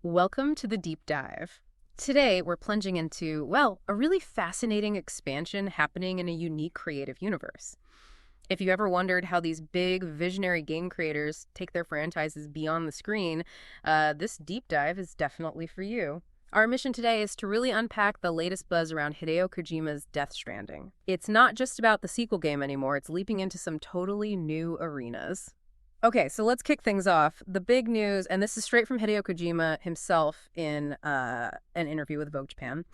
Welcome to the deep dive. Today, we're plunging into, well, a really fascinating expansion happening in a unique creative universe. If you ever wondered how these big visionary game creators take their franchises beyond the screen, this deep dive is definitely for you. Our mission today is to really unpack the latest buzz around Hideo Kojima's Death Stranding. It's not just about the sequel game anymore, it's leaping into some totally new arenas. Okay, so let's kick things off. The big news, and this is straight from Hideo Kojima himself in an interview with Vogue Japan.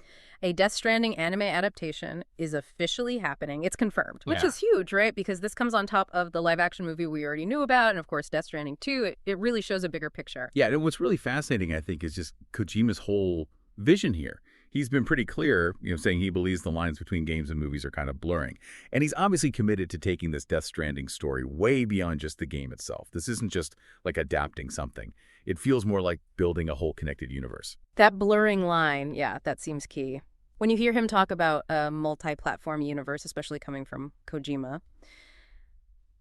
A Death Stranding anime adaptation is officially happening. It's confirmed, which Yeah. is huge, right? Because this comes on top of the live action movie we already knew about, and of course, Death Stranding 2. It really shows a bigger picture. Yeah, and what's really fascinating, I think, is just Kojima's whole vision here. He's been pretty clear, saying he believes the lines between games and movies are kind of blurring. And he's obviously committed to taking this Death Stranding story way beyond just the game itself. This isn't just like adapting something. It feels more like building a whole connected universe. That blurring line, yeah, that seems key. When you hear him talk about a multi-platform universe, especially coming from Kojima,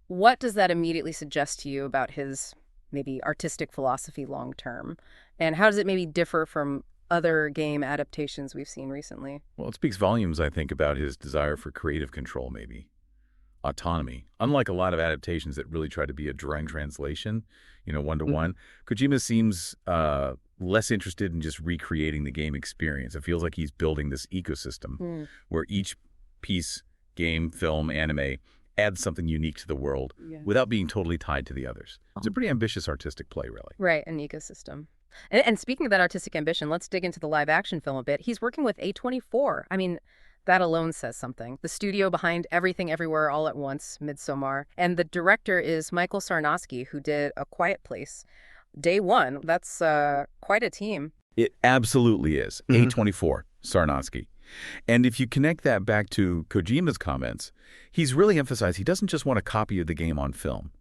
what does that immediately suggest to you about his maybe artistic philosophy long term? And how does it maybe differ from other game adaptations we've seen recently? Well, it speaks volumes, I think, about his desire for creative control, maybe. Autonomy. Unlike a lot of adaptations that really try to be a direct translation, one-to-one, Kojima seems less interested in just recreating the game experience. It feels like he's building this ecosystem Mm, where each piece, game, film, anime, adds something unique to the world yeah. without being totally tied to the others. It's a pretty ambitious artistic play, really. Right, an ecosystem. And speaking of that artistic ambition, let's dig into the live action film a bit. He's working with A24. I mean, that alone says something. The studio behind Everything Everywhere All at Once, Midsommar. And the director is Michael Sarnowski, who did A Quiet Place. Day one. That's quite a team. It absolutely is. A24, Sarnowski. And if you connect that back to Kojima's comments, he's really emphasized he doesn't just want a copy of the game on film.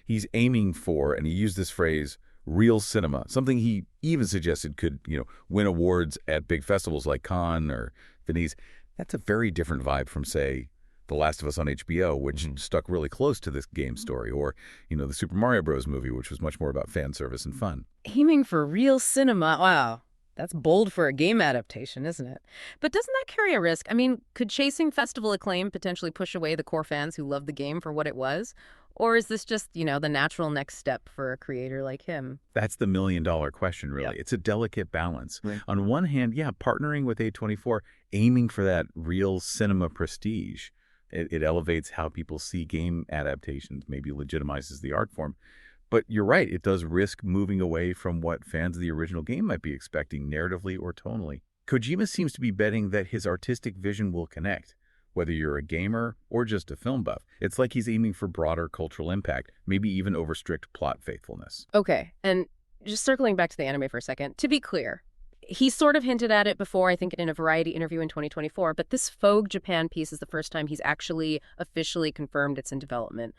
He's aiming for, and he used this phrase, real cinema, something he even suggested could, win awards at big festivals like Cannes or Venice. That's a very different vibe from, say, The Last of Us on HBO, which stuck really close to this game story, or, the Super Mario Bros. Movie, which was much more about fan service and fun. Aiming for real cinema. Wow. That's bold for a game adaptation, isn't it? But doesn't that carry a risk? I mean, could chasing festival acclaim potentially push away the core fans who love the game for what it was? Or is this just, the natural next step for a creator like him? That's the million-dollar question, really. Yep. It's a delicate balance. Right. On one hand, yeah, partnering with A24, aiming for that real cinema prestige. It elevates how people see game adaptations, maybe legitimizes the art form. But you're right, it does risk moving away from what fans of the original game might be expecting narratively or tonally. Kojima seems to be betting that his artistic vision will connect, whether you're a gamer or just a film buff. It's like he's aiming for broader cultural impact, maybe even over strict plot faithfulness. Okay, and just circling back to the anime for a second, to be clear, he sort of hinted at it before, I think in a Variety interview in 2024, but this Vogue Japan piece is the first time he's actually officially confirmed it's in development.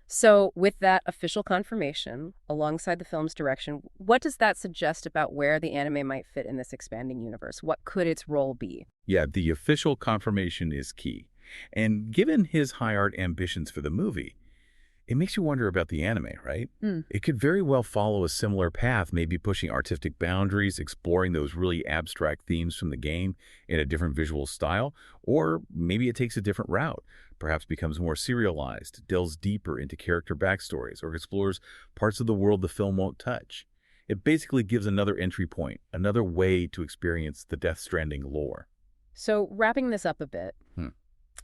So with that official confirmation, alongside the film's direction, what does that suggest about where the anime might fit in this expanding universe? What could its role be? Yeah, the official confirmation is key. And given his high art ambitions for the movie, it makes you wonder about the anime, right? Mm. It could very well follow a similar path, maybe pushing artistic boundaries, exploring those really abstract themes from the game in a different visual style, or maybe it takes a different route, perhaps becomes more serialized, delves deeper into character backstories, or explores parts of the world the film won't touch. It basically gives another entry point, another way to experience the Death Stranding lore. So wrapping this up a bit, Hmm.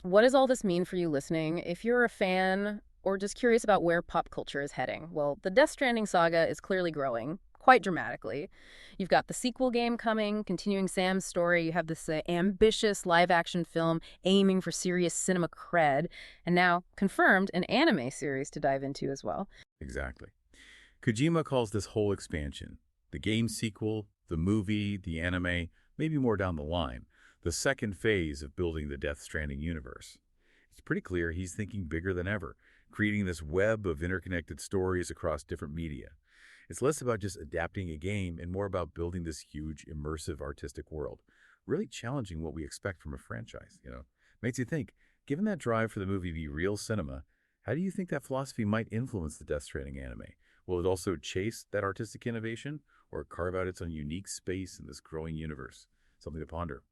what does all this mean for you listening? If you're a fan or just curious about where pop culture is heading, well, the Death Stranding saga is clearly growing quite dramatically. You've got the sequel game coming, continuing Sam's story. You have this ambitious live-action film aiming for serious cinema cred, and now confirmed an anime series to dive into as well. Exactly. Kojima calls this whole expansion, the game sequel, the movie, the anime, maybe more down the line, the second phase of building the Death Stranding universe. It's pretty clear he's thinking bigger than ever, creating this web of interconnected stories across different media. It's less about just adapting a game and more about building this huge, immersive, artistic world, really challenging what we expect from a franchise, Makes you think, given that drive for the movie to be real cinema, how do you think that philosophy might influence the Death Stranding anime? Will it also chase that artistic innovation, or carve out its own unique space in this growing universe? Something to ponder.